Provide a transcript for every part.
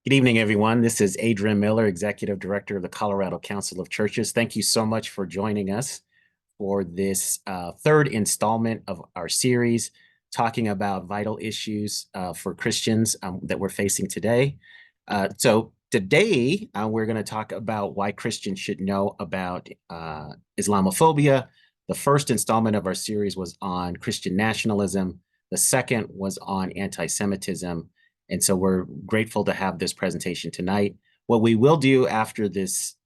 Good evening, everyone. This is Adrian Miller, Executive Director of the Colorado Council of Churches. Thank you so much for joining us for this third installment of our series, talking about vital issues for Christians that we're facing today. So today, we're going to talk about why Christians should know about Islamophobia. The first installment of our series was on Christian nationalism. The second was on anti-Semitism. And so we're grateful to have this presentation tonight. What we will do after this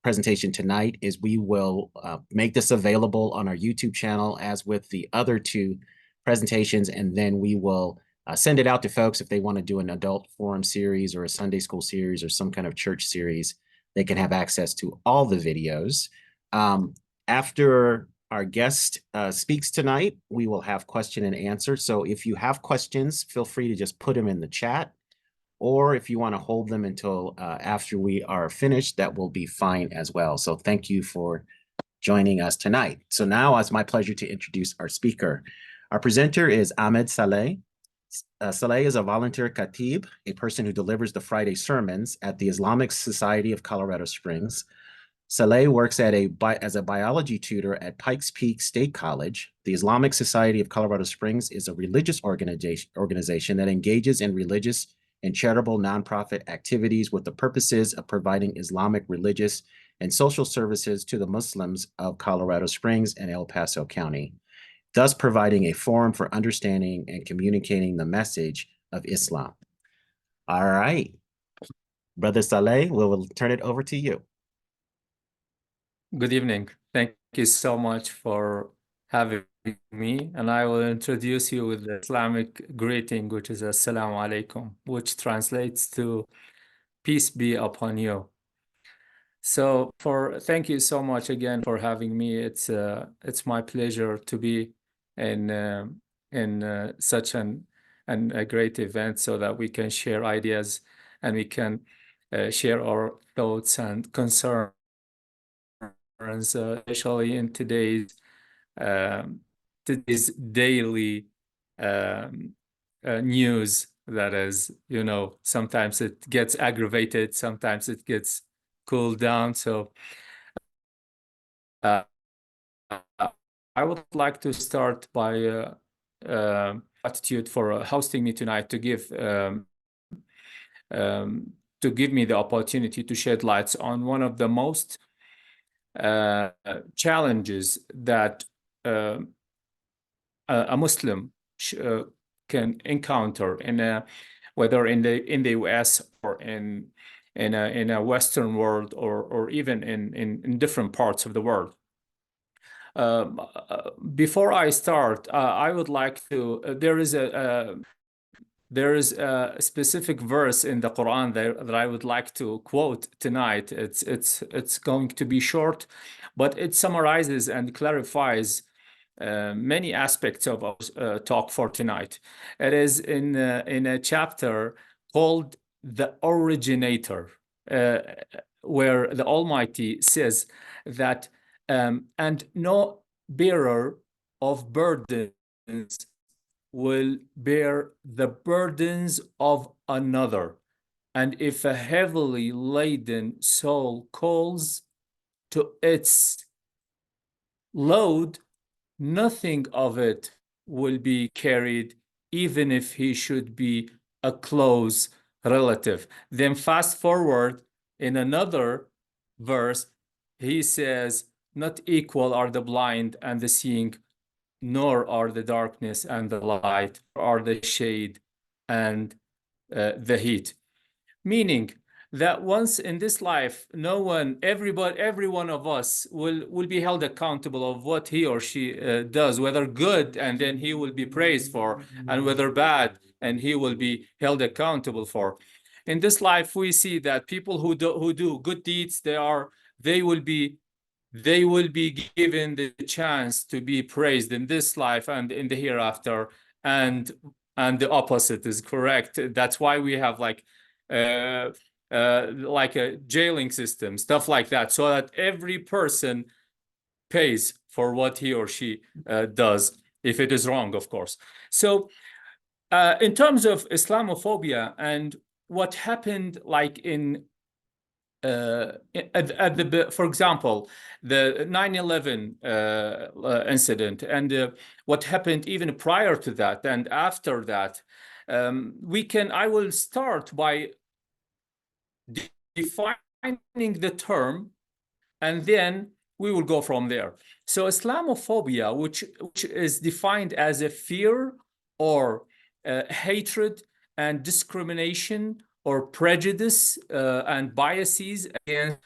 presentation tonight is we will make this available on our YouTube channel as with the other two presentations, and then we will send it out to folks if they want to do an adult forum series or a Sunday school series or some kind of church series. They can have access to all the videos. After our guest speaks tonight, we will have question and answer. So if you have questions, feel free to just put them in the chat, or if you want to hold them until after we are finished, that will be fine as well. So thank you for joining us tonight. So now it's my pleasure to introduce our speaker. Our presenter is Ahmed Salih. Salih is a volunteer khateeb, a person who delivers the Friday sermons at the Islamic Society of Colorado Springs. Salih works as a biology tutor at Pikes Peak State College. The Islamic Society of Colorado Springs is a religious organization that engages in religious and charitable nonprofit activities with the purposes of providing Islamic religious and social services to the Muslims of Colorado Springs and El Paso County, thus providing a forum for understanding and communicating the message of Islam. All right, Brother Salih, we'll turn it over to you. Good evening. Thank you so much for having me, and I will introduce you with the Islamic greeting, which is Assalamu alaikum, which translates to peace be upon you. So thank you so much again for having me. It's my pleasure to be in such a great event so that we can share ideas and we can share our thoughts and concerns, especially in today's daily news. That is, sometimes it gets aggravated, sometimes it gets cooled down. So I would like to start by gratitude for hosting me tonight to give me the opportunity to shed lights on one of the most challenges that a Muslim can encounter whether in the US or in a Western world or even in different parts of the world. Before I start, I would like to. There is a specific verse in the Quran that I would like to quote tonight. It's going to be short, but it summarizes and clarifies many aspects of our talk for tonight. It is in a chapter called The Originator, where the Almighty says that, and no bearer of burdens will bear the burdens of another. And if a heavily laden soul calls to its load, nothing of it will be carried, even if he should be a close relative. Then fast forward in another verse, he says, not equal are the blind and the seeing, nor are the darkness and the light, or the shade and the heat. Meaning that once in this life, every one of us will be held accountable of what he or she does, whether good, and then he will be praised for, and whether bad, and he will be held accountable for. In this life, we see that people who do good deeds, they will be given the chance to be praised in this life and in the hereafter, and the opposite is correct. That's why we have like a jailing system, stuff like that, so that every person pays for what he or she does, if it is wrong, of course. So in terms of Islamophobia and what happened like in for example, the 9/11 incident, and what happened even prior to that and after that, I will start by defining the term, and then we will go from there. So Islamophobia, which is defined as a fear or hatred and discrimination or prejudice and biases against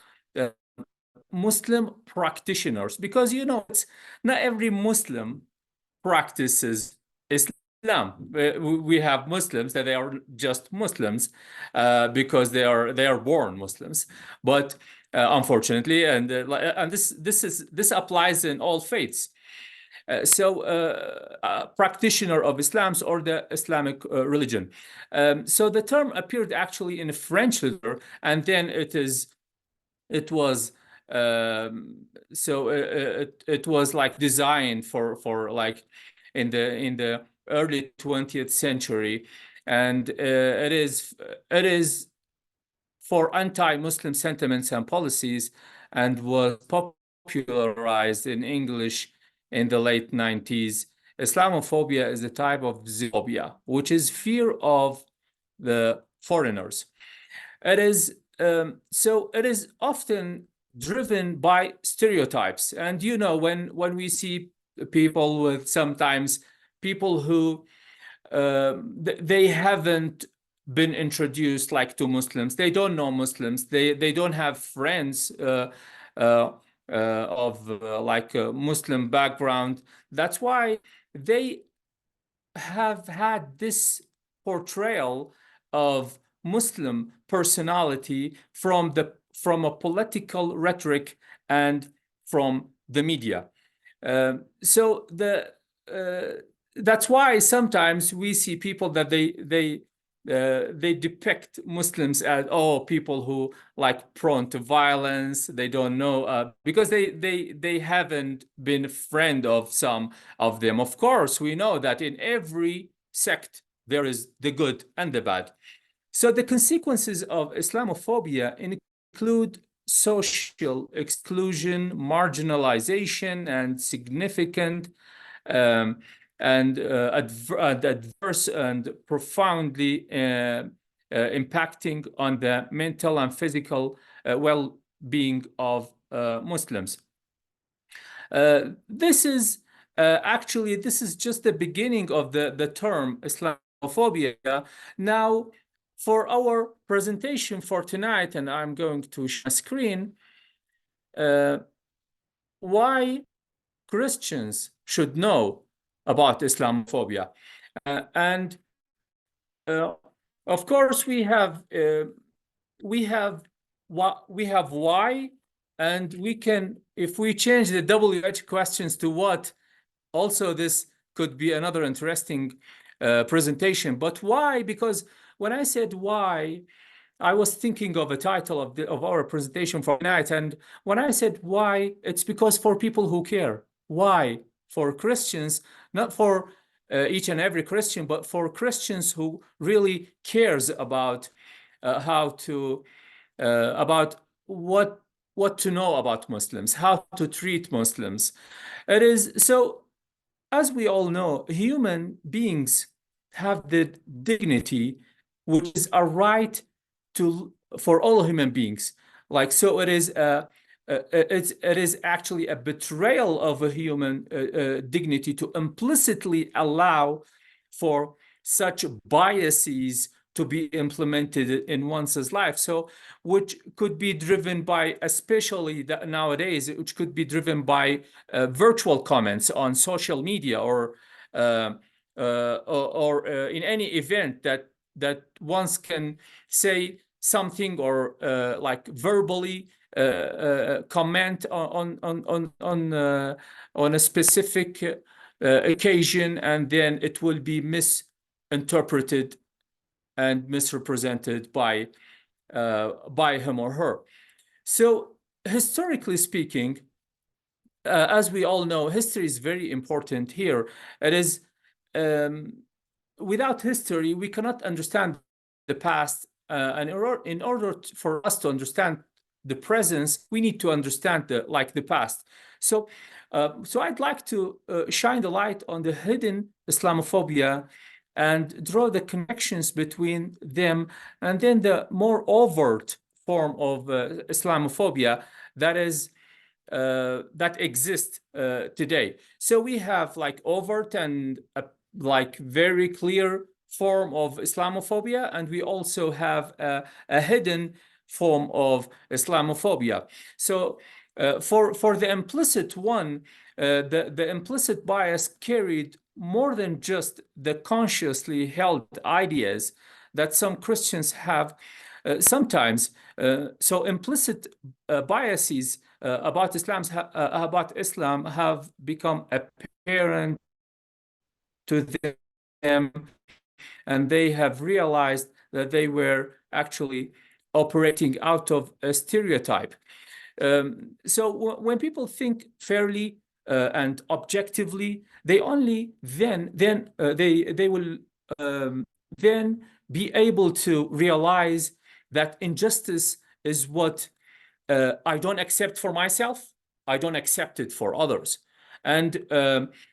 Muslim practitioners, because it's not every Muslim practices Islam. We have Muslims that they are just Muslims because they are born Muslims, but unfortunately, and this applies in all faiths. Practitioner of Islam or the Islamic religion. So the term appeared actually in French literature, and then it was it was like designed for like in the early 20th century, and it is for anti-Muslim sentiments and policies, and was popularized in English in the late 90s. Islamophobia is a type of xenophobia, which is fear of the foreigners. It is it is often driven by stereotypes, and when we see people with sometimes people who they haven't been introduced like to Muslims, they don't know Muslims, they don't have friends of like a Muslim background. That's why they have had this portrayal of Muslim personality from a political rhetoric and from the media. That's why sometimes we see people that they depict Muslims as people who like prone to violence. They don't know because they haven't been a friend of some of them. Of course, we know that in every sect there is the good and the bad. So the consequences of Islamophobia include social exclusion, marginalization, and significant and adverse and profoundly impacting on the mental and physical well-being of Muslims. This is just the beginning of the term Islamophobia. Now, for our presentation for tonight, and I'm going to share a screen, why Christians should know about Islamophobia. And of course, we have why, and we can, if we change the WH questions to what, also this could be another interesting presentation. But why? Because when I said why, I was thinking of a title of our presentation for tonight. And when I said why, it's because for people who care. Why? For Christians, not for each and every Christian, but for Christians who really cares about about what to know about Muslims, how to treat Muslims. It is so, as we all know, human beings have the dignity, which is a right for all human beings. Like, so it is it is actually a betrayal of a human dignity to implicitly allow for such biases to be implemented in one's life. So, which could be driven by, especially nowadays, which could be driven by virtual comments on social media or in any event that ones can say something or like verbally comment on a specific occasion, and then it will be misinterpreted and misrepresented by him or her. So historically speaking, as we all know, history is very important here. It is without history, we cannot understand the past in order for us to understand the presence, we need to understand the past. So I'd like to shine the light on the hidden Islamophobia and draw the connections between them, and then the more overt form of Islamophobia that exists today. So we have like overt and like very clear form of Islamophobia, and we also have a hidden form of Islamophobia. So for the implicit one, the implicit bias carried more than just the consciously held ideas that some Christians have sometimes. So implicit biases about Islam have become apparent to them, and they have realized that they were actually operating out of a stereotype. So when people think fairly and objectively, they only then they will then be able to realize that injustice is what I don't accept for myself, I don't accept it for others. And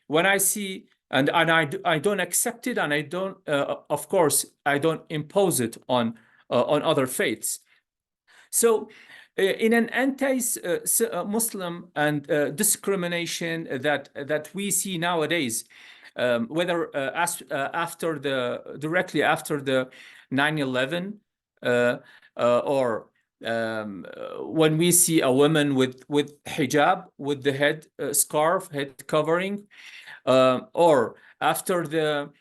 when I see and I don't accept it, and I don't of course I don't impose it on other faiths. So in an anti-Muslim and discrimination that we see nowadays, whether directly after the 9/11 or when we see a woman with hijab, with the head scarf, head covering, or after the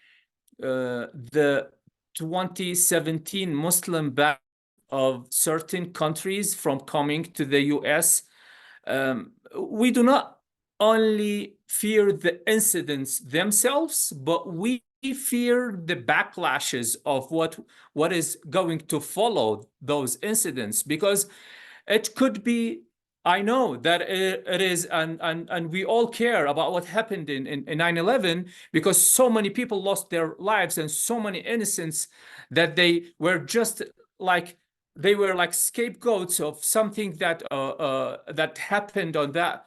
2017 Muslim ban of certain countries from coming to the US, we do not only fear the incidents themselves, but we fear the backlashes of what is going to follow those incidents, because it could be, I know that it is, and we all care about what happened in 9/11, because so many people lost their lives and so many innocents that they were just like, they were like scapegoats of something that that happened on that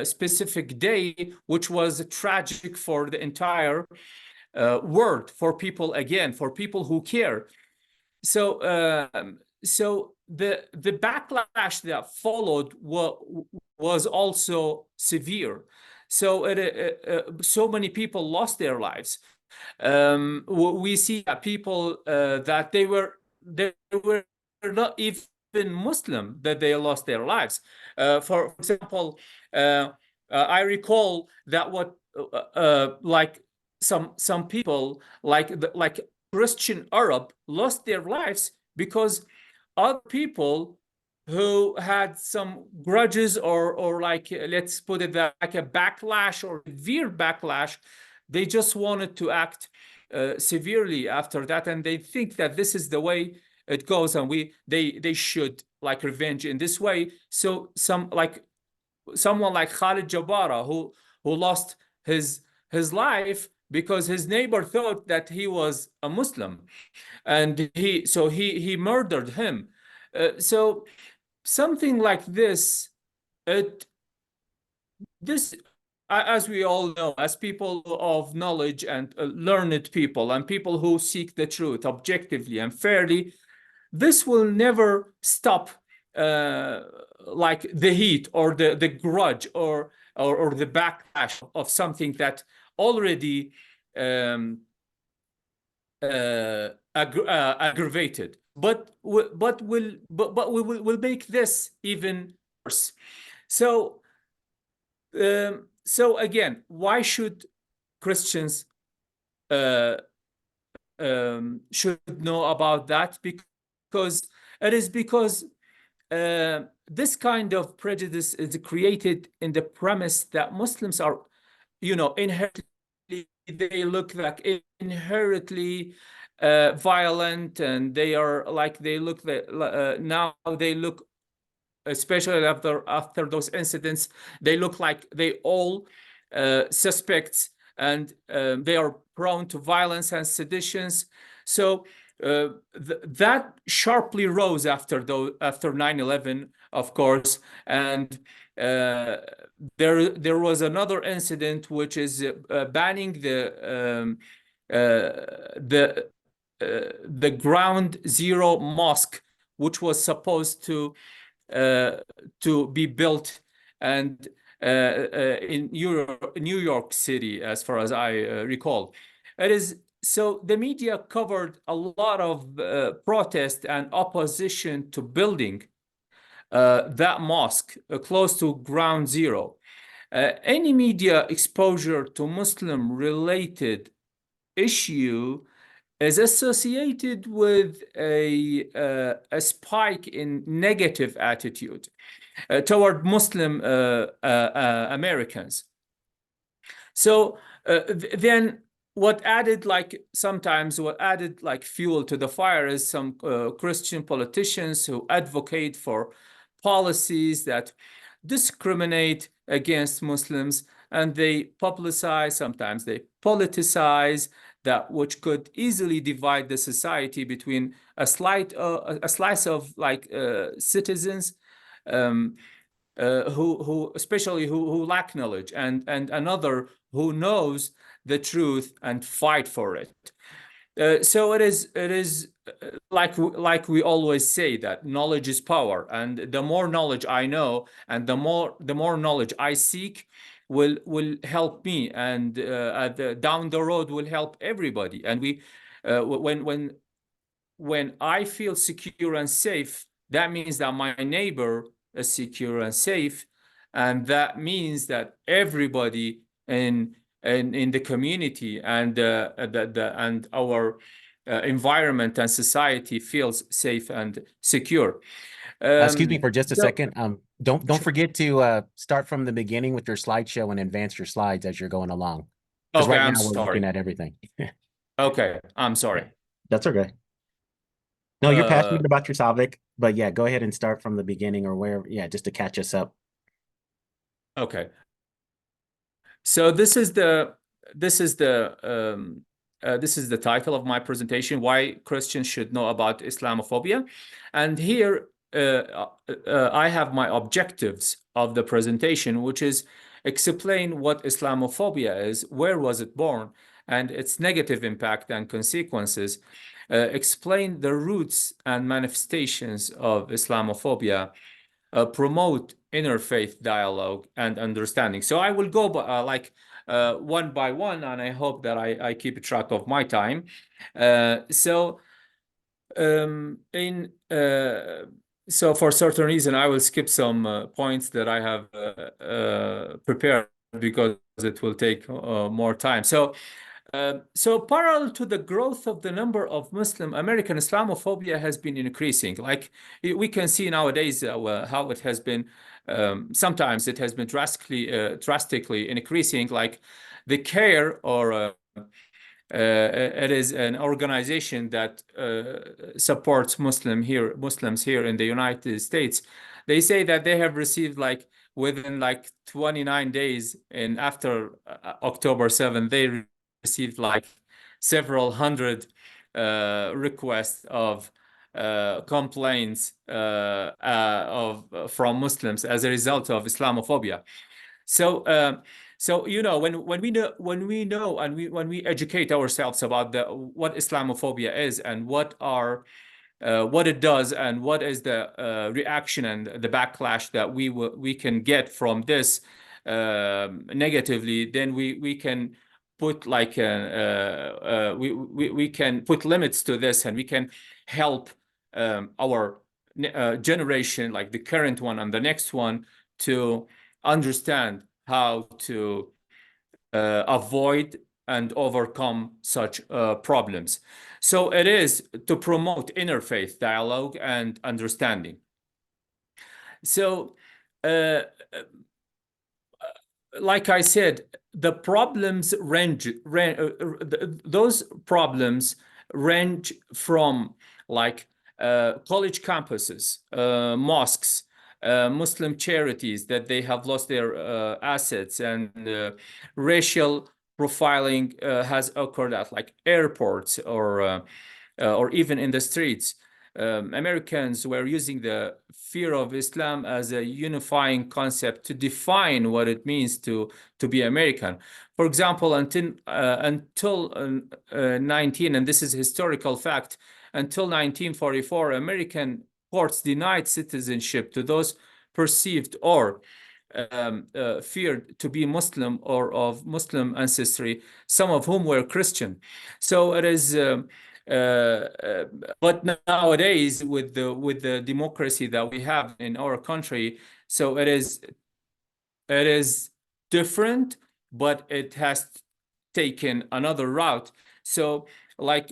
specific day, which was tragic for the entire world, for people, again, for people who care. So so the backlash that followed was also severe. So so many people lost their lives. We see that people that they were not even Muslim, that they lost their lives. For example, I recall that like some people like Christian Arab lost their lives because other people who had some grudges or like, let's put it that, like a backlash or severe backlash, they just wanted to act severely after that, and they think that this is the way it goes, and they should like revenge in this way. So someone like Khalid Jabara, who lost his life because his neighbor thought that he was a Muslim, and he murdered him. So something like this, as we all know, as people of knowledge and learned people and people who seek the truth objectively and fairly, this will never stop like the heat or the grudge or the backlash of something that already aggravated, but we will make this even worse. So so again, why should Christians should know about that? Because this kind of prejudice is created in the premise that Muslims are, inherently, they look like inherently violent, and they are like, they look now they look, especially after those incidents, they look like they all suspects, and they are prone to violence and seditions. So that sharply rose after 9/11, of course, and there was another incident which is banning the Ground Zero mosque, which was supposed to be built and in New York City, as far as I recall. It is so the media covered a lot of protest and opposition to building that mosque close to Ground Zero. Any media exposure to Muslim-related issue is associated with a spike in negative attitude toward Muslim Americans. So then what added fuel to the fire is some Christian politicians who advocate for policies that discriminate against Muslims, and they publicize, sometimes they politicize that, which could easily divide the society between a slice of citizens who especially who lack knowledge, and another who knows the truth and fight for it. So it is like we always say, that knowledge is power, and the more knowledge I know and the more knowledge I seek will help me, and down the road will help everybody. And we when I feel secure and safe, that means that my neighbor is secure and safe, and that means that everybody in the community and and our environment and society feels safe and secure. Excuse me for just a So, second. Don't forget to start from the beginning with your slideshow and advance your slides as you're going along. Because okay, right I'm now we're looking sorry. at everything. Okay, I'm sorry. That's okay. No, you're Uh, passionate about your topic, but yeah, go ahead and start from the beginning or where, yeah, just to catch us up. okay. So this is the title of my presentation: Why Christians Should Know About Islamophobia. And here I have my objectives of the presentation, which is explain what Islamophobia is, where was it born, and its negative impact and consequences. Explain the roots and manifestations of Islamophobia. Promote interfaith dialogue and understanding. So I will go one by one, and I hope that I keep track of my time. So for certain reason, I will skip some points that I have prepared because it will take more time. So parallel to the growth of the number of Muslim American, Islamophobia has been increasing. Like we can see nowadays how it has been. Sometimes it has been drastically increasing. Like the CARE, or it is an organization that supports Muslims here in the United States. They say that they have received, like, within 29 days, and after October 7th, they received like several hundred requests of complaints from Muslims as a result of Islamophobia. So when we educate ourselves about what Islamophobia is, and what it does, and what is the reaction and the backlash that we can get from this negatively, then we can put we can put limits to this, and we can help our generation, like the current one and the next one, to understand how to avoid and overcome such problems. So it is to promote interfaith dialogue and understanding. So like I said, the problems those problems range from college campuses, mosques, Muslim charities that they have lost their assets, and racial profiling has occurred at airports, or or even in the streets. Americans were using the fear of Islam as a unifying concept to define what it means to be American. For example, until 19, and this is historical fact, until 1944, American courts denied citizenship to those perceived or feared to be Muslim or of Muslim ancestry, some of whom were Christian. So it is. But nowadays, with the democracy that we have in our country, so it is different, but it has taken another route. So, like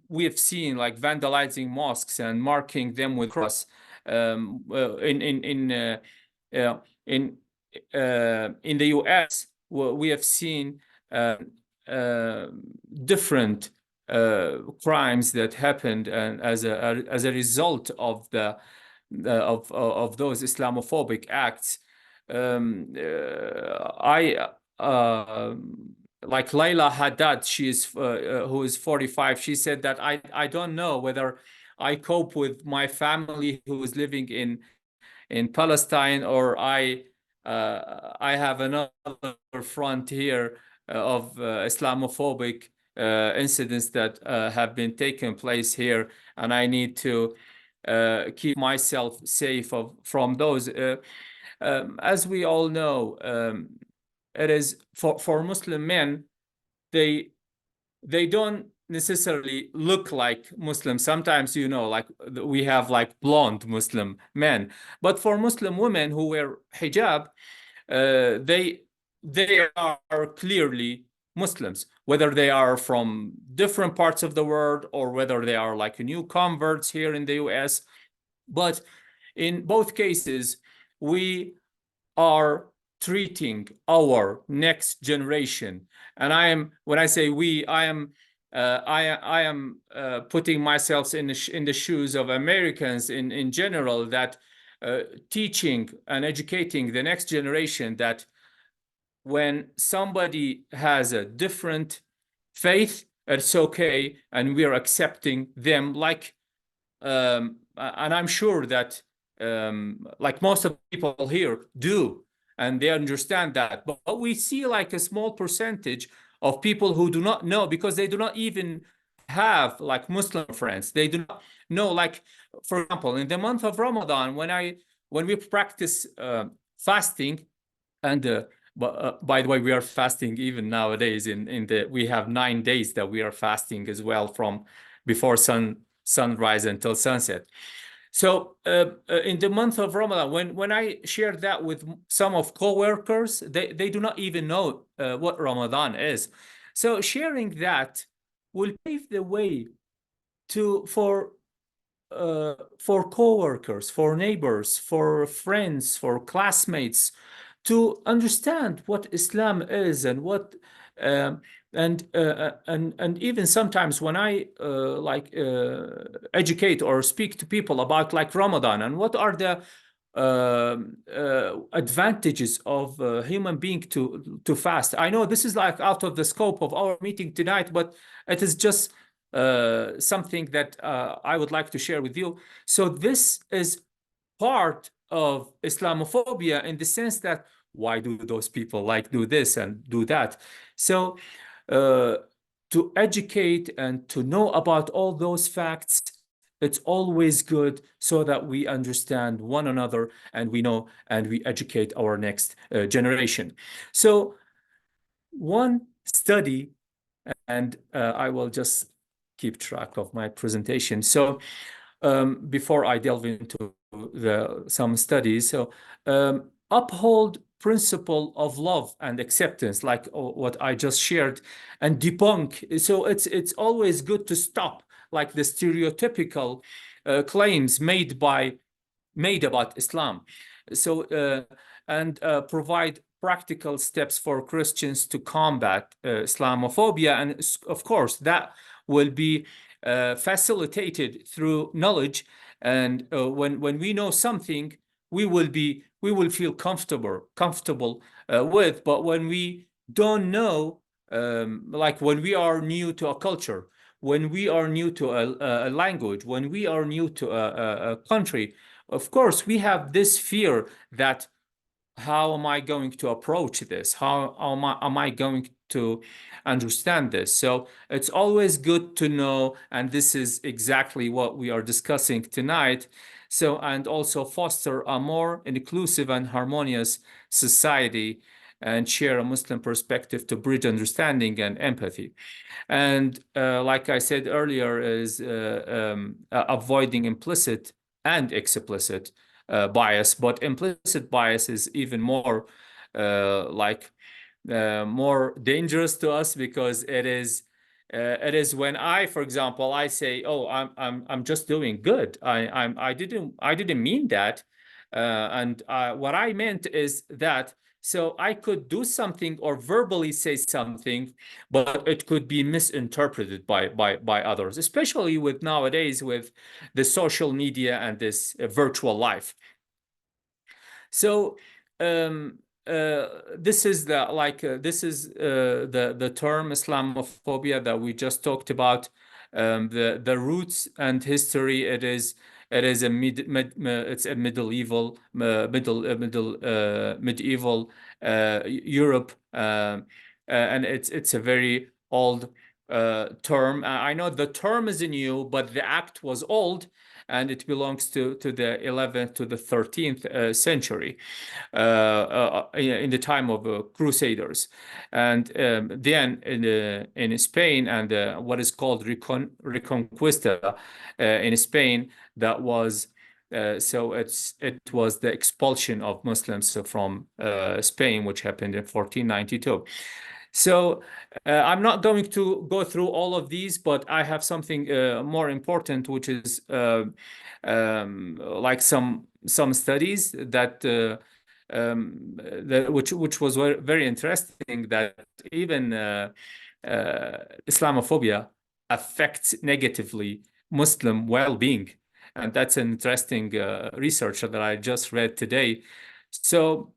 we have seen, like vandalizing mosques and marking them with cross. In the U.S., we have seen different crimes that happened, and as a result of of those Islamophobic acts. Like Layla Haddad, she is who is 45. She said that I don't know whether I cope with my family who is living in Palestine, or I have another front here of Islamophobic incidents that have been taking place here, and I need to keep myself safe from those. As we all know, it is for Muslim men, they don't necessarily look like Muslims. Sometimes, like we have like blonde Muslim men, but for Muslim women who wear hijab, they are clearly Muslims, whether they are from different parts of the world or whether they are like new converts here in the US. But in both cases, we are treating our next generation, and when I say we, I am putting myself in the shoes of Americans in general, that teaching and educating the next generation that when somebody has a different faith, it's okay, and we're accepting them. Like, and I'm sure that like most of the people here do, and they understand that. But we see like a small percentage of people who do not know, because they do not even have like Muslim friends. They do not know, like, for example, in the month of Ramadan, when we practice fasting, and by the way, we are fasting even nowadays. We have 9 days that we are fasting as well, from before sunrise until sunset. So in the month of Ramadan, when I share that with some of coworkers, they do not even know what Ramadan is. So sharing that will pave the way for coworkers, for neighbors, for friends, for classmates, to understand what Islam is, and what and even sometimes when I educate or speak to people about like Ramadan and what are the advantages of a human being to fast. I know this is like out of the scope of our meeting tonight, but it is just something that I would like to share with you. So this is part of Islamophobia, in the sense that why do those people like do this and do that? So to educate and to know about all those facts, it's always good, so that we understand one another, and we know and we educate our next generation. So one study, and I will just keep track of my presentation. So before I delve into some studies, so uphold principle of love and acceptance, like what I just shared, and debunk. So it's always good to stop like the stereotypical claims made about Islam. So and provide practical steps for Christians to combat Islamophobia, and of course that will be facilitated through knowledge. And when we know something, we will feel comfortable with. But when we don't know, like when we are new to a culture, when we are new to a language, when we are new to a country, of course, we have this fear that how am I going to approach this? How am I going to understand this? So it's always good to know, and this is exactly what we are discussing tonight. So, and also foster a more inclusive and harmonious society and share a Muslim perspective to bridge understanding and empathy. And like I said earlier, is avoiding implicit and explicit bias, but implicit bias is even more more dangerous to us because it is when I, for example, I say, "Oh, I'm just doing good. I didn't mean that," and what I meant is that. So I could do something or verbally say something, but it could be misinterpreted by others, especially with nowadays with the social media and this virtual life. So this is the term Islamophobia that we just talked about. The roots and history. It is a it's a medieval Europe, and it's a very old term. I know the term is new, but the act was old, and it belongs to the 11th to the 13th century, in the time of Crusaders, and then in Spain and what is called Reconquista in Spain, that was. So it was the expulsion of Muslims from Spain, which happened in 1492. So I'm not going to go through all of these, but I have something more important, which is like some studies that which was very interesting, that even Islamophobia affects negatively Muslim well-being, and that's an interesting research that I just read today. So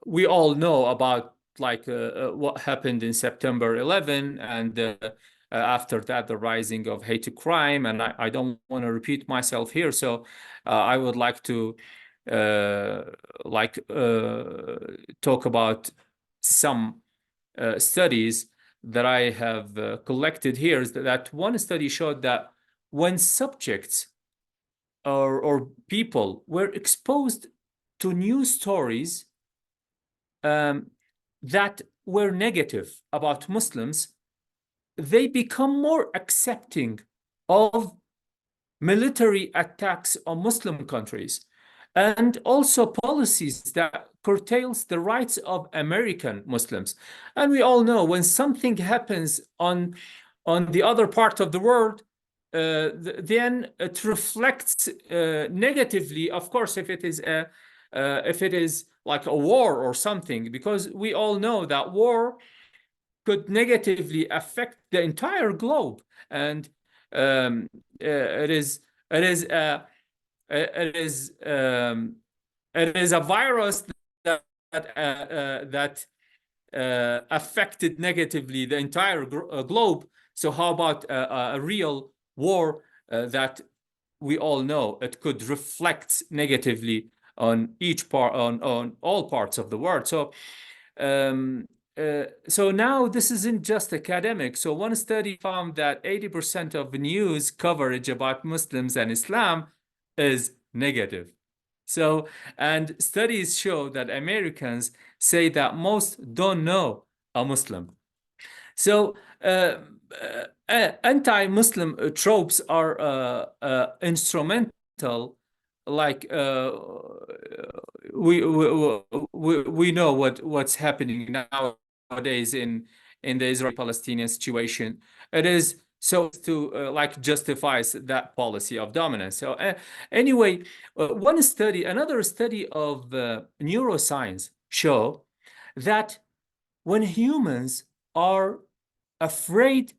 we all know about what happened in September 11, and after that, the rising of hate crime. And I don't want to repeat myself here, so I would like to talk about some studies that I have collected here. Is that one study showed that when subjects or people were exposed to news stories that were negative about Muslims, they become more accepting of military attacks on Muslim countries, and also policies that curtails the rights of American Muslims. And we all know when something happens on the other part of the world, then it reflects negatively, of course, if it is like a war or something, because we all know that war could negatively affect the entire globe. And it is a virus that affected negatively the entire globe. So how about a real war that we all know it could reflect negatively on each part, on all parts of the world. So so now this isn't just academic. So one study found that 80% of news coverage about Muslims and Islam is negative. So, and studies show that Americans say that most don't know a Muslim. So anti-Muslim tropes are instrumental. Like we know what's happening nowadays in the Israeli-Palestinian situation. It is so to like justifies that policy of dominance. So anyway, another study of neuroscience show that when humans are afraid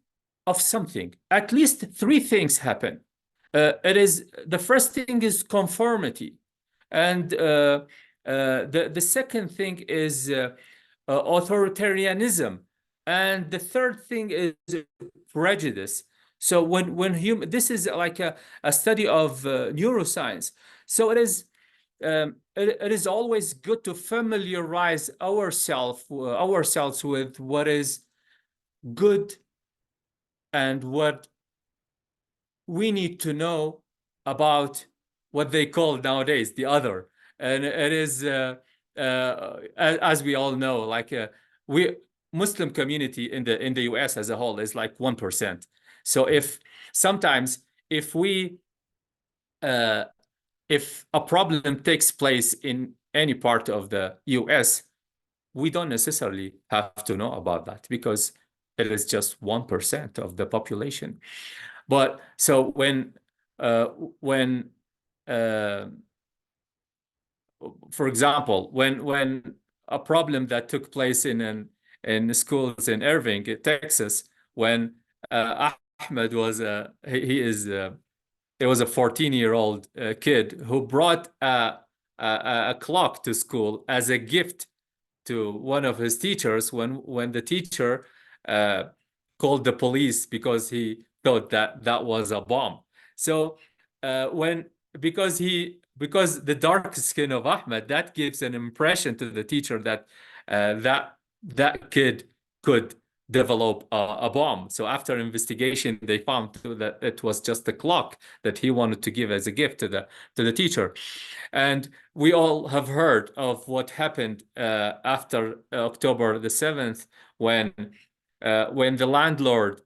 of something, at least three things happen. The first thing is conformity, and the second thing is authoritarianism, And the third thing is prejudice. So when human, this is like a study of neuroscience. So it is always good to familiarize ourselves with what is good and what we need to know about what they call nowadays the other. And it is as we all know, like we Muslim community in the US as a whole is like 1%. So if sometimes if we uh, if a problem takes place in any part of the US, we don't necessarily have to know about that because it is just 1% of the population. But so uh, when uh, for example, when a problem that took place in schools in Irving, Texas, when Ahmed was he is it was a 14-year-old kid who brought a clock to school as a gift to one of his teachers when the teacher uh, called the police because he thought that that was a bomb. So when because the dark skin of Ahmed, that gives an impression to the teacher that that kid could develop a bomb. So after investigation, they found that it was just a clock that he wanted to give as a gift to the teacher. And we all have heard of what happened after October the 7th when the landlord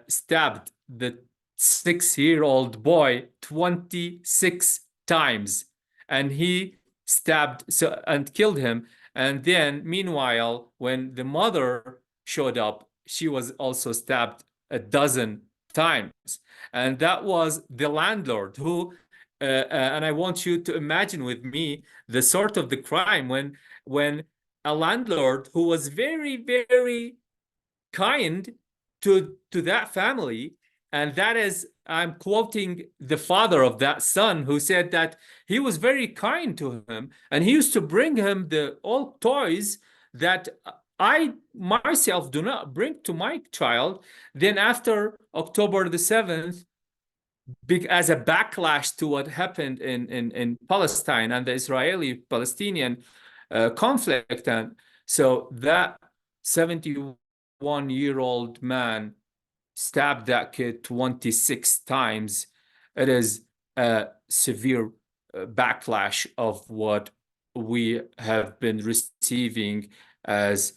stabbed the 6-year-old boy 26 times, and he stabbed and killed him. And then, meanwhile, when the mother showed up, she was also stabbed a dozen times. And that was the landlord who, and I want you to imagine with me the sort of the crime when a landlord who was very, very kind to that family, and that is, I'm quoting the father of that son who said that he was very kind to him and he used to bring him the old toys that I myself do not bring to my child. Then after October the 7th, as a backlash to what happened in Palestine and the Israeli-Palestinian conflict, and so that 71-year-old man stabbed that kid 26 times. It is a severe backlash of what we have been receiving as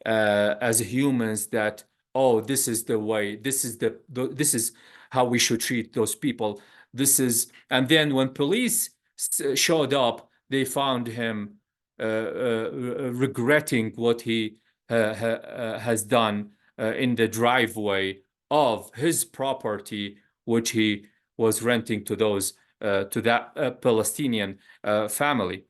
humans, that oh, this is the way, this is this is how we should treat those people. This is, and then when police showed up, they found him regretting what he has done in the driveway of his property, which he was renting to those to that Palestinian family.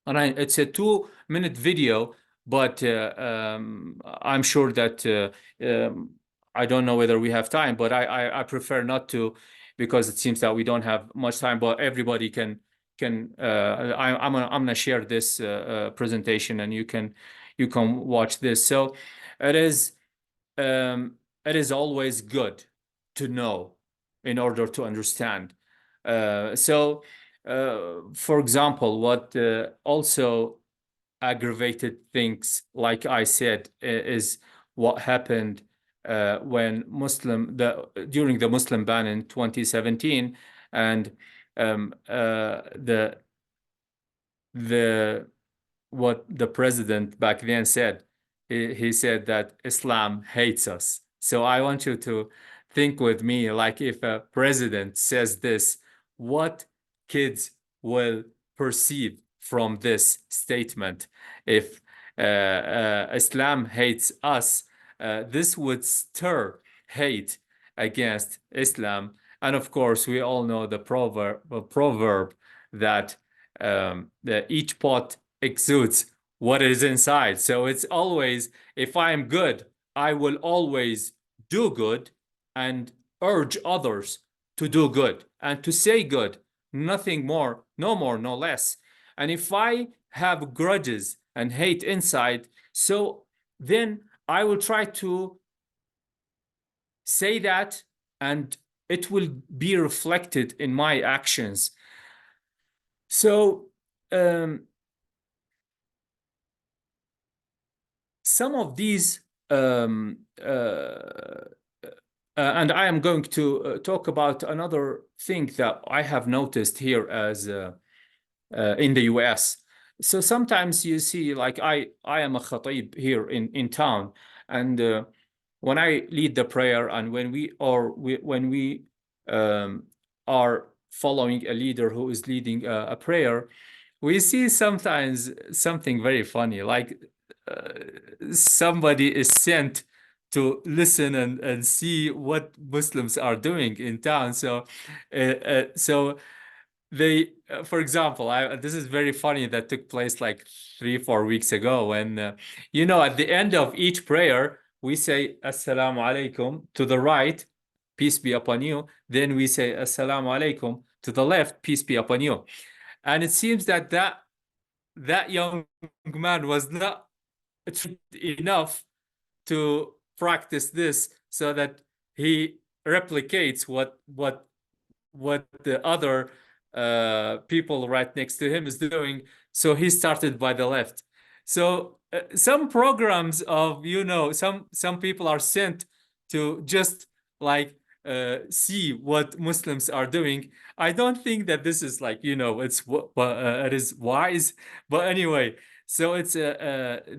And it's a 2-minute video, but I'm sure that I don't know whether we have time, but I prefer not to, because it seems that we don't have much time. But everybody can I'm gonna share this presentation, and you can watch this. So it is always good to know in order to understand. For example, what also aggravated things, like I said, is what happened when during the Muslim ban in 2017, and the what the president back then said. He said that Islam hates us. So I want you to think with me, like if a president says this, what kids will perceive from this statement. If Islam hates us, this would stir hate against Islam. And of course, we all know the proverb that each pot exudes what is inside. So it's always, if I'm good, I will always do good and urge others to do good and to say good, nothing more, no less. And if I have grudges and hate inside, so then I will try to say that, and it will be reflected in my actions. So some of these, and I am going to talk about another thing that I have noticed here as in the US. So sometimes you see, like I am a khateeb here in town, and when I lead the prayer, and when we are following a leader who is leading a prayer, we see sometimes something very funny, like somebody is sent to listen and see what Muslims are doing in town. So they, for example, this is very funny that took place like 3, 4 weeks ago when, at the end of each prayer, we say Assalamu alaikum to the right, peace be upon you. Then we say Assalamu alaikum to the left, peace be upon you. And it seems that that young man was not enough to practice this so that he replicates what the other people right next to him is doing. So he started by the left. So some programs of, some people are sent to just like see what Muslims are doing. I don't think that this is like, it is wise. But anyway, so it's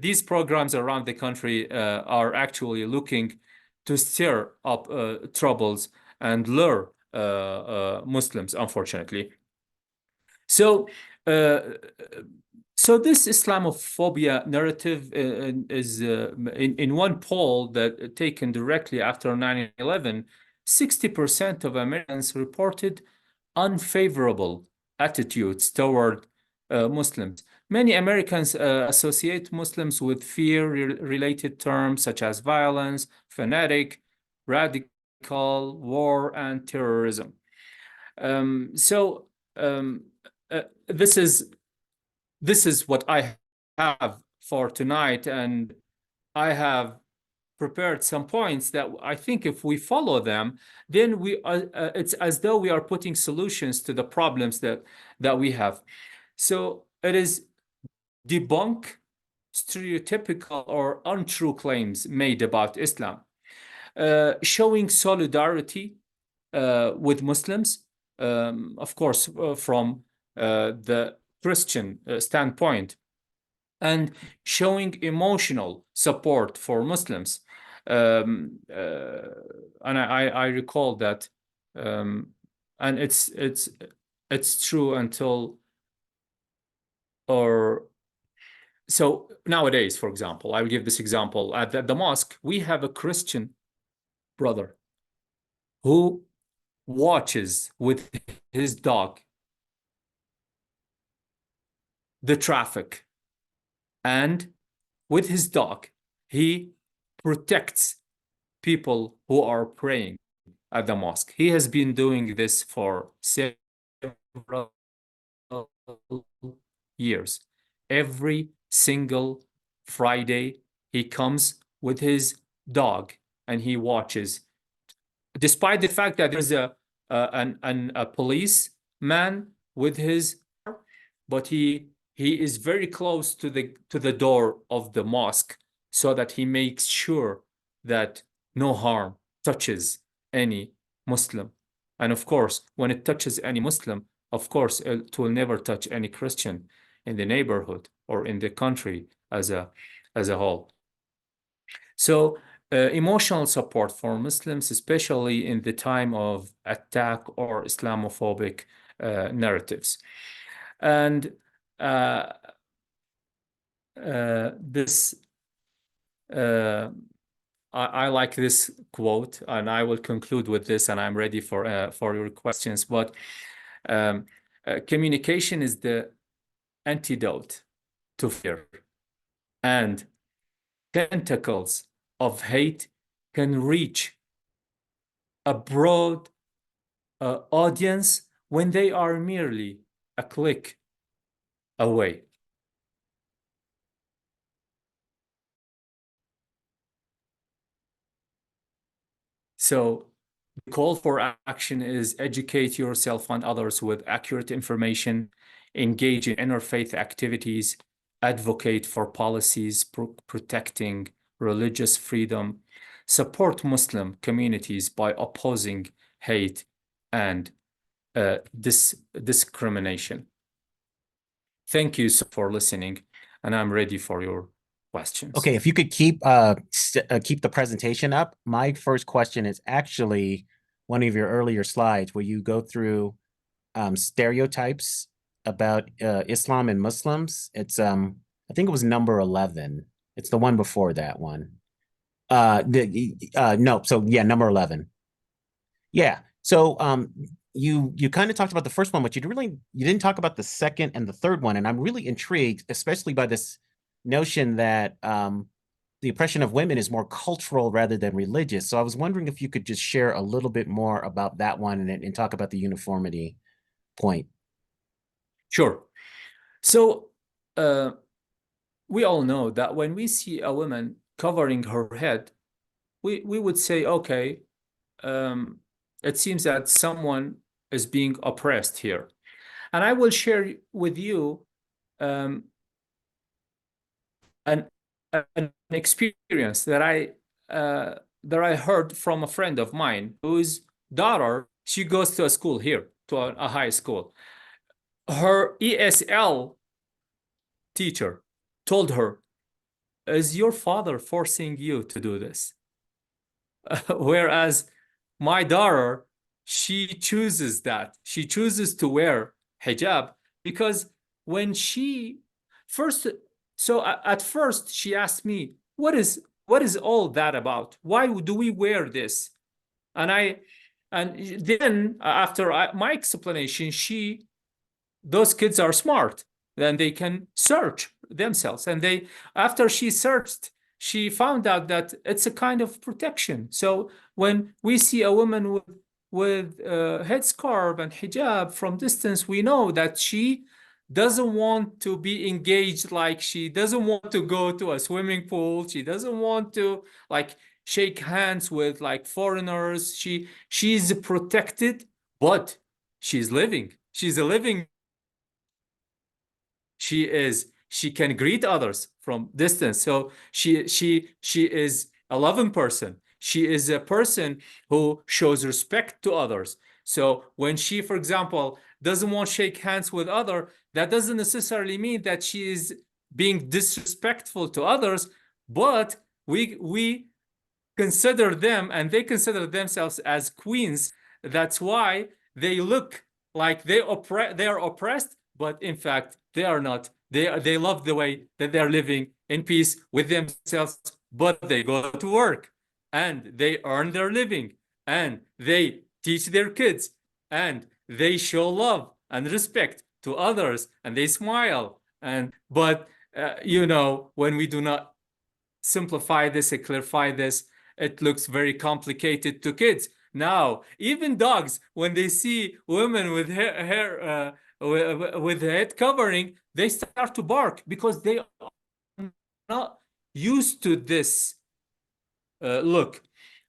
these programs around the country are actually looking to stir up troubles and lure Muslims, unfortunately. So, so this Islamophobia narrative is in one poll that taken directly after 9/11, 60% of Americans reported unfavorable attitudes toward Muslims. Many Americans associate Muslims with fear-related terms such as violence, fanatic, radical, war, and terrorism. So this is what I have for tonight, and I have prepared some points that I think if we follow them, then it's as though we are putting solutions to the problems that we have. So it is debunk stereotypical or untrue claims made about Islam, showing solidarity with Muslims, of course, from the Christian standpoint, and showing emotional support for Muslims. And I recall that, and it's true until, or so nowadays, for example, I will give this example. At the mosque, we have a Christian brother who watches with his dog the traffic, and with his dog he protects people who are praying at the mosque. He has been doing this for several years. Every single Friday he comes with his dog and he watches, despite the fact that there's a policeman with his, but he is very close to the door of the mosque so that he makes sure that no harm touches any Muslim. And of course, when it touches any Muslim, of course, it will never touch any Christian in the neighborhood or in the country as a whole. So emotional support for Muslims, especially in the time of attack or Islamophobic narratives. And this, I like this quote, and I will conclude with this, and I'm ready for your questions. But communication is the antidote to fear, and tentacles of hate can reach a broad audience when they are merely a click away. So the call for action is educate yourself and others with accurate information, engage in interfaith activities, advocate for policies protecting religious freedom, support Muslim communities by opposing hate and discrimination. Thank you for listening, and I'm ready for your questions. Okay, if you could keep the presentation up. My first question is actually one of your earlier slides where you go through stereotypes about Islam and Muslims. It's I think it was number 11. It's the one before that one. No, so yeah, number 11. Yeah. So you kind of talked about the first one, but you didn't talk about the second and the third one. And I'm really intrigued, especially by this notion that the oppression of women is more cultural rather than religious. So I was wondering if you could just share a little bit more about that one and talk about the uniformity point. Sure. So we all know that when we see a woman covering her head, we would say, okay, it seems that someone is being oppressed here. And I will share with you an experience that I heard from a friend of mine whose daughter, she goes to a school here, to a high school. Her ESL teacher told her, is your father forcing you to do this? Whereas my daughter, she chooses that. She chooses to wear hijab because when she first, so at first she asked me, what is all that about? Why do we wear this? And then after my explanation, those kids are smart. Then they can search themselves. And after she searched, she found out that it's a kind of protection. So when we see a woman with headscarf and hijab from distance, we know that she doesn't want to be engaged, like she doesn't want to go to a swimming pool. She doesn't want to like shake hands with like foreigners. She's protected, but she's living. She's a living. She can greet others from distance. So she is a loving person. She is a person who shows respect to others. So when she, for example, doesn't want to shake hands with others, that doesn't necessarily mean that she is being disrespectful to others, but we consider them and they consider themselves as queens. That's why they look like they are oppressed, but in fact they are not. They love the way that they're living in peace with themselves, but they go to work and they earn their living and they teach their kids and they show love and respect to others and they smile. But when we do not simplify this and clarify this, it looks very complicated to kids. Now, even dogs, when they see women with hair with head covering, they start to bark because they are not used to this look.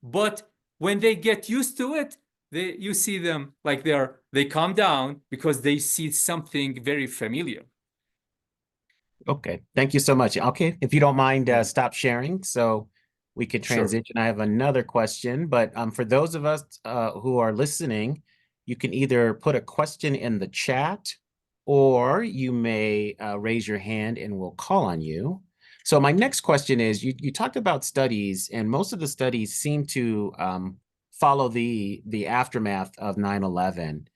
But when they get used to it, you see them like they calm down because they see something very familiar. Okay, thank you so much. Okay, if you don't mind, stop sharing so we can transition. Sure. I have another question, but for those of us who are listening, you can either put a question in the chat or you may raise your hand and we'll call on you. So my next question is, you talked about studies, and most of the studies seem to follow the aftermath of 9/11.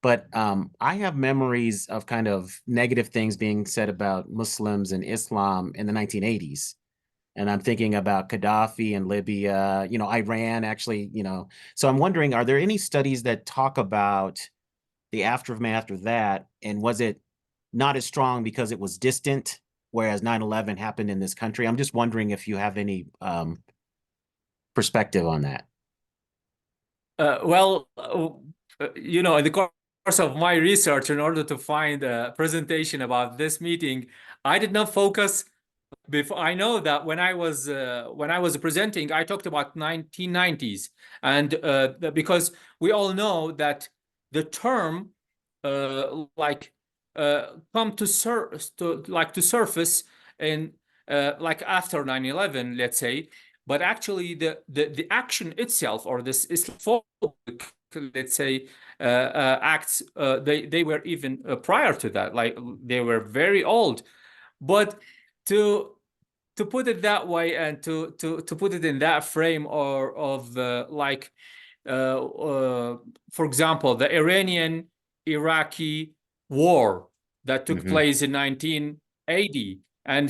But I have memories of kind of negative things being said about Muslims and Islam in the 1980s. And I'm thinking about Gaddafi and Libya, Iran actually, So I'm wondering, are there any studies that talk about the aftermath of that? And was it not as strong because it was distant, whereas 9/11 happened in this country? I'm just wondering if you have any perspective on that. In the course of my research, in order to find a presentation about this meeting, I did not focus before, I know that when I was presenting, I talked about 1990s, and because we all know that the term like come to surface in like after 9/11, let's say, but actually the action itself, or this Islamophobic, let's say, acts, they were even prior to that, like they were very old. But to put it that way, and to put it in that frame, or of like for example, the Iranian Iraqi war that took Mhm. place in 1980, and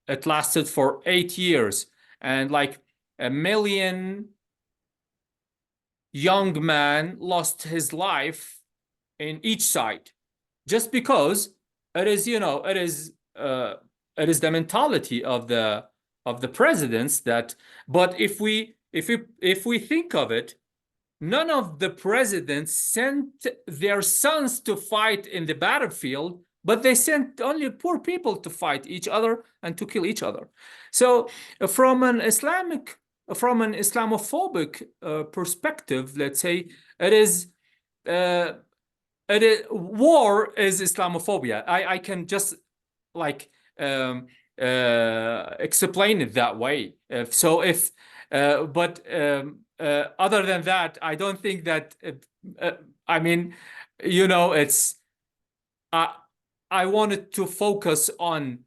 it lasted for 8 years, and like 1 million young man lost his life in each side, just because it is, it is the mentality of the presidents that. But if we think of it, none of the presidents sent their sons to fight in the battlefield, but they sent only poor people to fight each other and to kill each other. So from an Islamophobic perspective, let's say, it is uh, war is Islamophobia. I can just like explain it that way. But other than that, I don't think that. I mean, it's. Uh, I wanted to focus on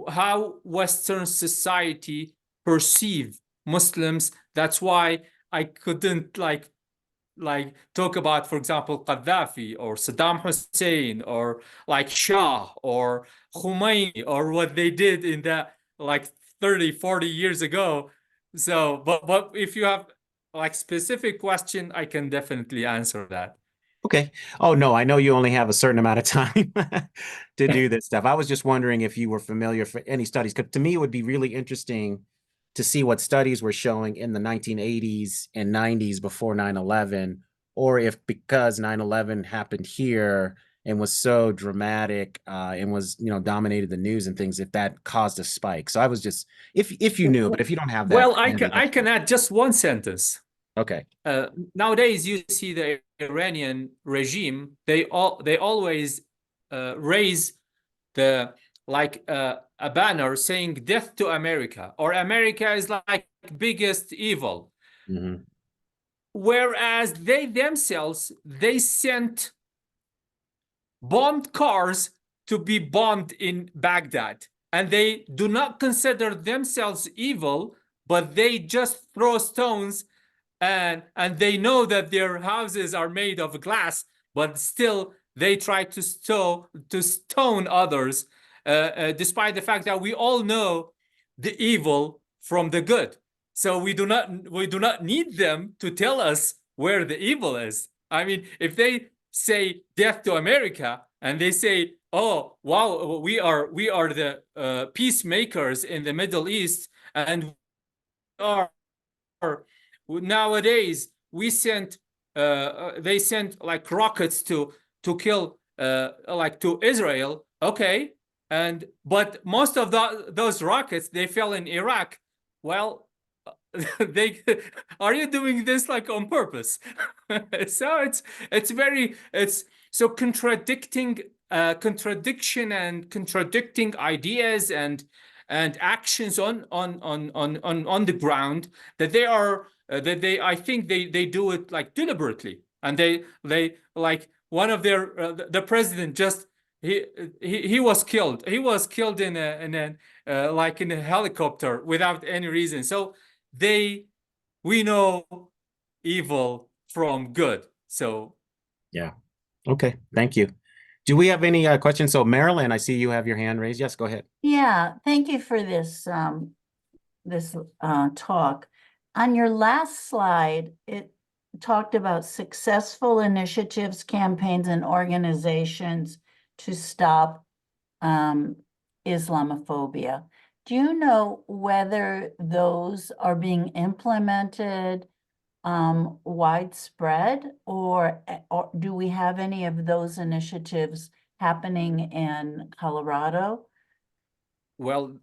how Western society perceive Muslims. That's why I couldn't like talk about, for example, Gaddafi or Saddam Hussein, or like Shah or Khomeini, or what they did in that like 30, 40 years ago. So, but if you have like specific question, I can definitely answer that. Okay. Oh, no, I know you only have a certain amount of time to do this stuff. I was just wondering if you were familiar for any studies, because to me, it would be really interesting to see what studies were showing in the 1980s and 90s before 9/11, or if because 9/11 happened here and was so dramatic and was, dominated the news and things, if that caused a spike. So I was just, if you knew, but if you don't have that Well, I can handy, I that's can fine. add just one sentence. Okay. Nowadays, you see the Iranian regime, they always raise the like a banner saying "Death to America" or "America is like biggest evil," Hmm. whereas they themselves they sent bombed cars to be bombed in Baghdad, and they do not consider themselves evil, but they just throw stones, and they know that their houses are made of glass, but still they try to stone others, despite the fact that we all know the evil from the good. So we do not need them to tell us where the evil is. I mean, if they say "Death to America" and they say, "Oh wow, we are the peacemakers in the Middle East, and we are nowadays we sent they sent like rockets to kill like to Israel." Okay, and but most of those rockets they fell in Iraq. Well, they are you doing this like on purpose? So it's so contradiction and contradicting ideas and actions on the ground, that they I think they do it like deliberately, and they like one of their the president just he was killed. He was killed in a like in a helicopter without any reason. So they we know evil from good. So Yeah. Okay. Thank you. Do we have any questions? So Marilyn, I see you have your hand raised. Yes, go ahead. Yeah, thank you for this talk. On your last slide, it talked about successful initiatives, campaigns, and organizations to stop Islamophobia. Do you know whether those are being implemented widespread, or do we have any of those initiatives happening in Colorado? Well,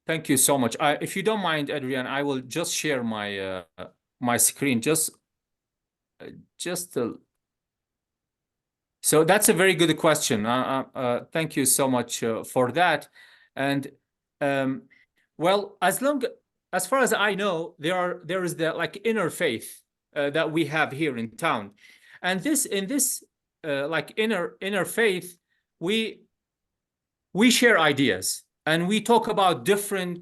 thank you so much. If you don't mind, Adrian, I will just share my my screen. Just so that's a very good question. Thank you so much for that. And well, as far as I know, there is the like interfaith that we have here in town, and this like inner faith, we share ideas and we talk about different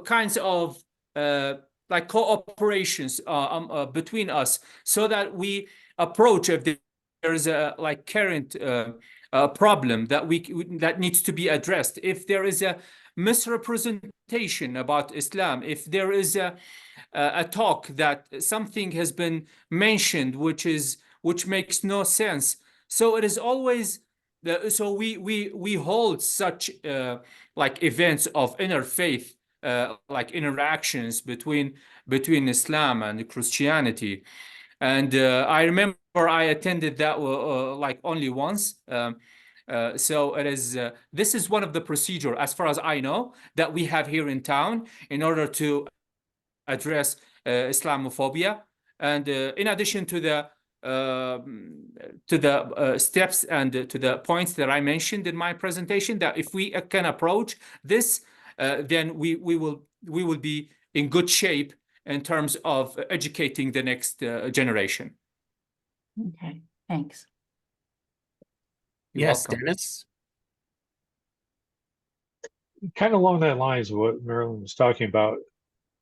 kinds of like cooperations between us, so that we approach if there's a like current problem that that needs to be addressed, if there is a misrepresentation about Islam, if there is a talk that something has been mentioned which makes no sense. So it is always so we hold such like events of interfaith like interactions between Islam and Christianity. And I remember I attended that like only once. So it is this is one of the procedure, as far as I know, that we have here in town in order to address Islamophobia. And in addition to the steps and to the points that I mentioned in my presentation, that if we can approach this, then we will be in good shape in terms of educating the next generation. Okay, thanks. You're Yes, welcome. Dennis. Kind of along that lines of what Marilyn was talking about,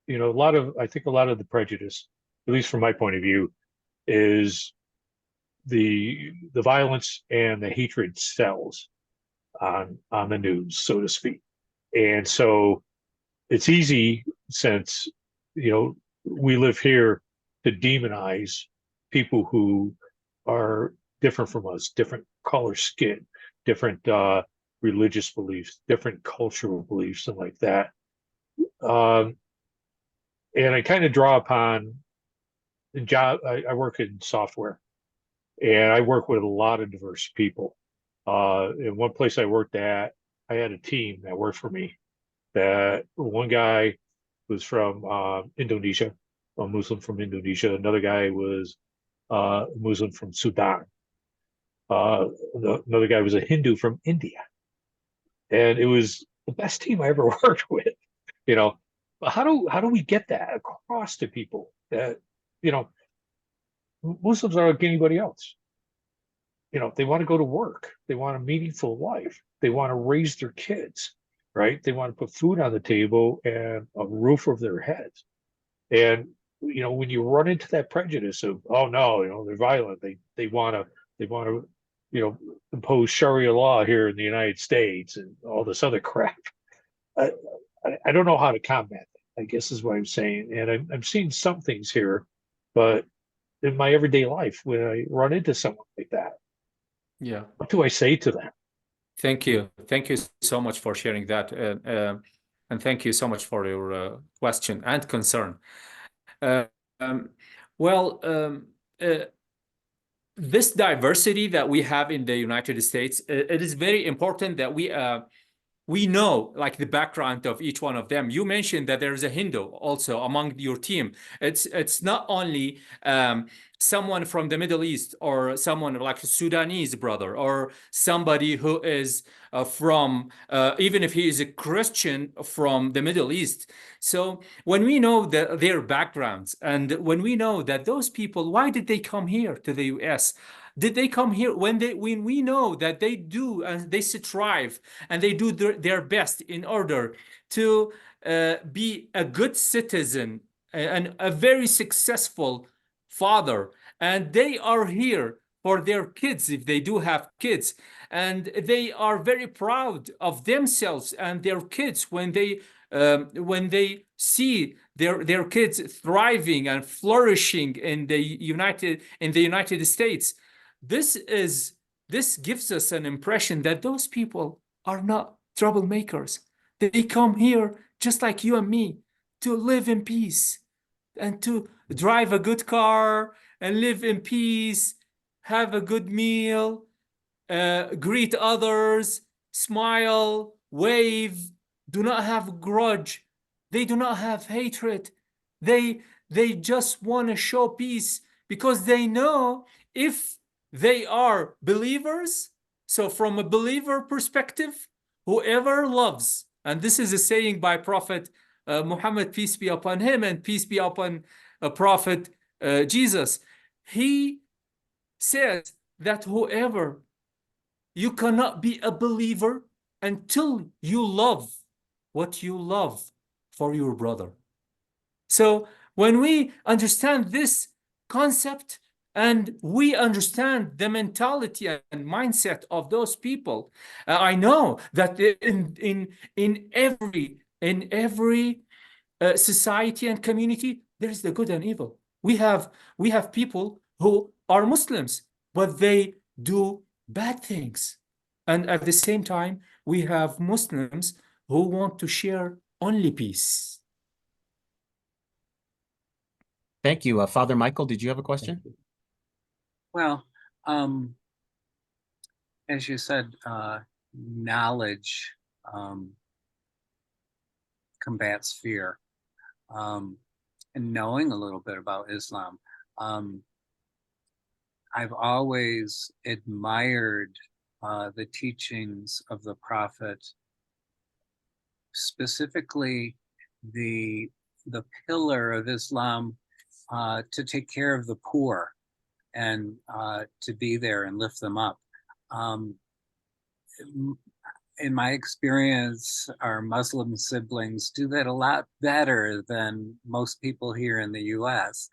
you know, I think a lot of the prejudice, at least from my point of view, is the violence and the hatred sells on the news, so to speak. And so it's easy, since, you know, we live here, to demonize people who are different from us, different color skin, different religious beliefs, different cultural beliefs, and like that. And I kind of draw upon the job. I work in software, and I work with a lot of diverse people. In one place I worked at, I had a team that worked for me. That one guy was from Indonesia, a Muslim from Indonesia. Another guy was a Muslim from Sudan. Another guy was a Hindu from India. And it was the best team I ever worked with, you know. But how do we get that across to people that, you know, Muslims are like anybody else? You know, they want to go to work, they want a meaningful life, they want to raise their kids, right? They want to put food on the table and a roof over their heads. And, you know, when you run into that prejudice of, oh no, you know, they're violent, they want to, you know, impose Sharia law here in the United States and all this other crap. I don't know how to combat that, I guess is what I'm saying. And I'm seeing some things here, but in my everyday life, when I run into someone like that, Yeah. what do I say to them? Thank you. Thank you so much for sharing that. And thank you so much for your question and concern. Well, this diversity that we have in the United States, it is very important that we know like the background of each one of them. You mentioned that there is a Hindu also among your team. It's not only someone from the Middle East or someone like a Sudanese brother or somebody who is from even if he is a Christian from the Middle East. So when we know their backgrounds, and when we know that those people, why did they come here to the US? Did they come here when we know that they do and they strive and they do their best in order to be a good citizen and a very successful father, and they are here for their kids if they do have kids, and they are very proud of themselves and their kids when they see their kids thriving and flourishing in the United States. This gives us an impression that those people are not troublemakers. They come here just like you and me to live in peace and to drive a good car and live in peace, have a good meal, greet others, smile, wave, do not have grudge. They do not have hatred. They just want to show peace because they know if they are believers. So from a believer perspective, whoever loves, and this is a saying by Prophet Muhammad, peace be upon him, and peace be upon Prophet Jesus. He says that whoever, you cannot be a believer until you love what you love for your brother. So when we understand this concept and we understand the mentality and mindset of those people, I know that in every society and community, there is the good and evil. We have people who are Muslims, but they do bad things. And at the same time, we have Muslims who want to share only peace. Thank you. Father Michael, did you have a question? Well, as you said, knowledge combats fear. And knowing a little bit about Islam, I've always admired the teachings of the Prophet, specifically the pillar of Islam to take care of the poor and to be there and lift them up. In my experience, our Muslim siblings do that a lot better than most people here in the US.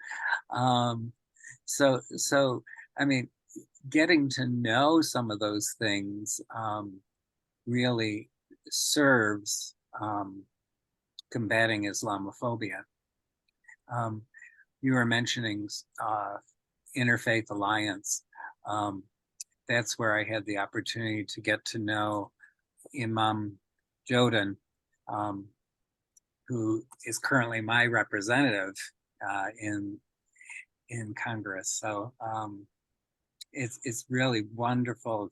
So I mean, getting to know some of those things really serves combating Islamophobia. You were mentioning Interfaith Alliance. That's where I had the opportunity to get to know Imam Jodan, who is currently my representative in Congress. So it's really wonderful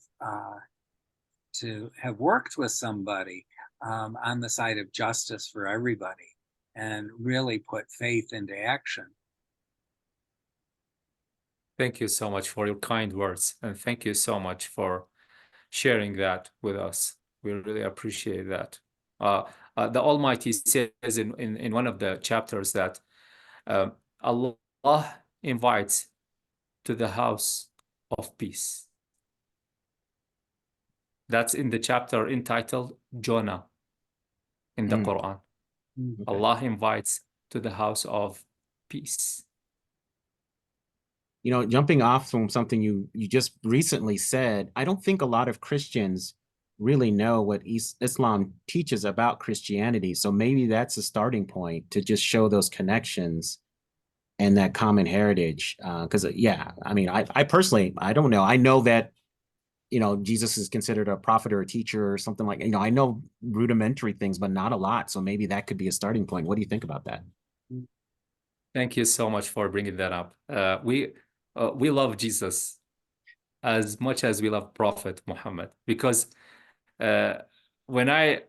to have worked with somebody on the side of justice for everybody and really put faith into action. Thank you so much for your kind words, and thank you so much for sharing that with us. We really appreciate that. The Almighty says in one of the chapters that Allah invites to the house of peace. That's in the chapter entitled Jonah in the Quran. Okay. Allah invites to the house of peace. You know, jumping off from something you just recently said, I don't think a lot of Christians really know what Islam teaches about Christianity. So maybe that's a starting point to just show those connections and that common heritage. Because yeah, I mean, I personally, I don't know. I know that, you know, Jesus is considered a prophet or a teacher or something like, you know, I know rudimentary things, but not a lot. So maybe that could be a starting point. What do you think about that? Thank you so much for bringing that up. We love Jesus as much as we love Prophet Muhammad, because when I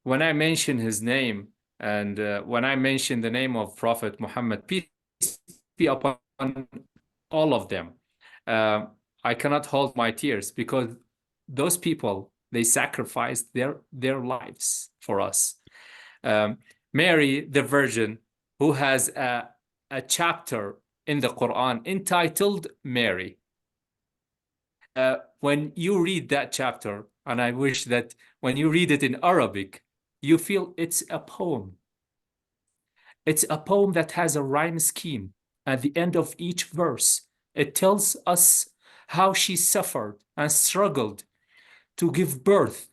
mention his name and when I mention the name of Prophet Muhammad, peace be upon all of them, I cannot hold my tears, because those people, they sacrificed their lives for us. Mary, the Virgin, who has a chapter in the Quran entitled Mary. When you read that chapter, and I wish that when you read it in Arabic, you feel it's a poem. It's a poem that has a rhyme scheme. At the end of each verse, it tells us how she suffered and struggled to give birth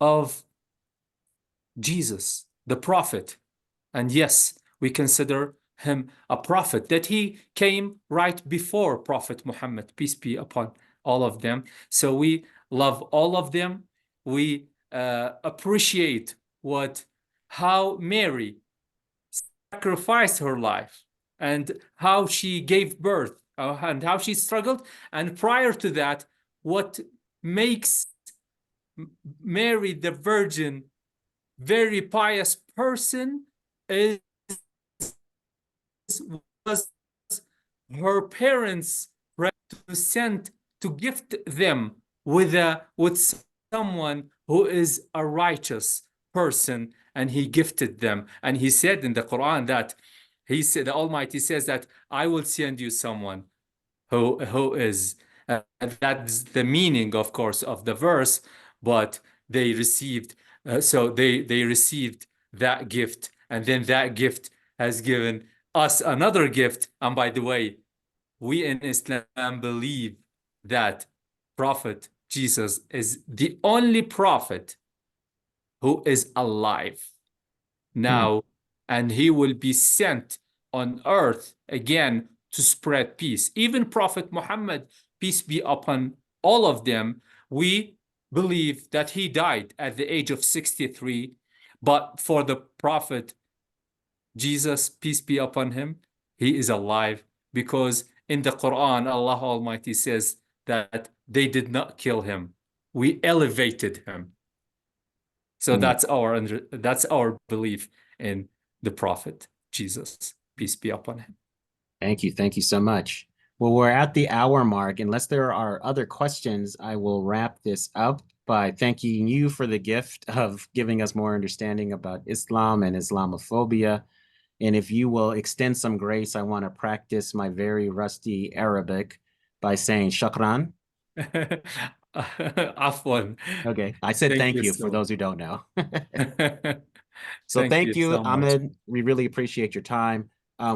of Jesus, the prophet. And yes, we consider him a prophet, that he came right before Prophet Muhammad, peace be upon all of them. So we love all of them. We appreciate how Mary sacrificed her life and how she gave birth and how she struggled. And prior to that, what makes Mary the Virgin, very pious person, was her parents sent to gift them with someone who is a righteous person, and he gifted them. And he said in the Quran that he said, the Almighty says that I will send you someone who is that's the meaning, of course, of the verse. But they received they received that gift, and then that gift has given us another gift. And by the way, we in Islam believe that Prophet Jesus is the only prophet who is alive now, and he will be sent on earth again to spread peace. Even Prophet Muhammad, peace be upon all of them, we believe that he died at the age of 63. But for the Prophet Jesus, peace be upon him, he is alive, because in the Quran, Allah Almighty says that they did not kill him. We elevated him. So that's our belief in the Prophet Jesus, peace be upon him. Thank you. Thank you so much. Well, we're at the hour mark. Unless there are other questions, I will wrap this up by thanking you for the gift of giving us more understanding about Islam and Islamophobia. And if you will extend some grace, I want to practice my very rusty Arabic by saying shukran. Afwan. Okay, I said thank you for those who don't know. So thank you, Ahmed. We really appreciate your time.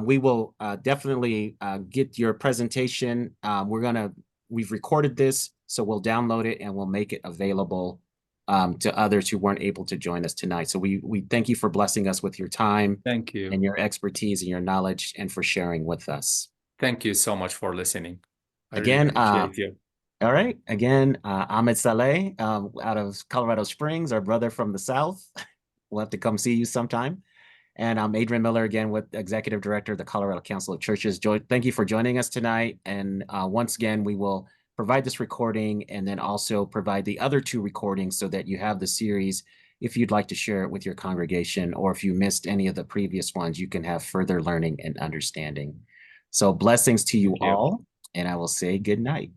We will definitely get your presentation. We've recorded this, so we'll download it and we'll make it available to others who weren't able to join us tonight. So we thank you for blessing us with your time. Thank you. And your expertise and your knowledge, and for sharing with us. Thank you so much for listening. Again, really appreciate you. All right. Again, Ahmed Salih out of Colorado Springs, our brother from the South. We'll have to come see you sometime. And I'm Adrian Miller again, with Executive Director of the Colorado Council of Churches. Thank you for joining us tonight. And once again, we will provide this recording and then also provide the other 2 recordings so that you have the series if you'd like to share it with your congregation, or if you missed any of the previous ones, you can have further learning and understanding. So blessings to you all, and I will say good night.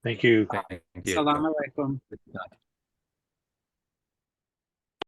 Thank you. Thank you. Assalamu alaikum. Good night.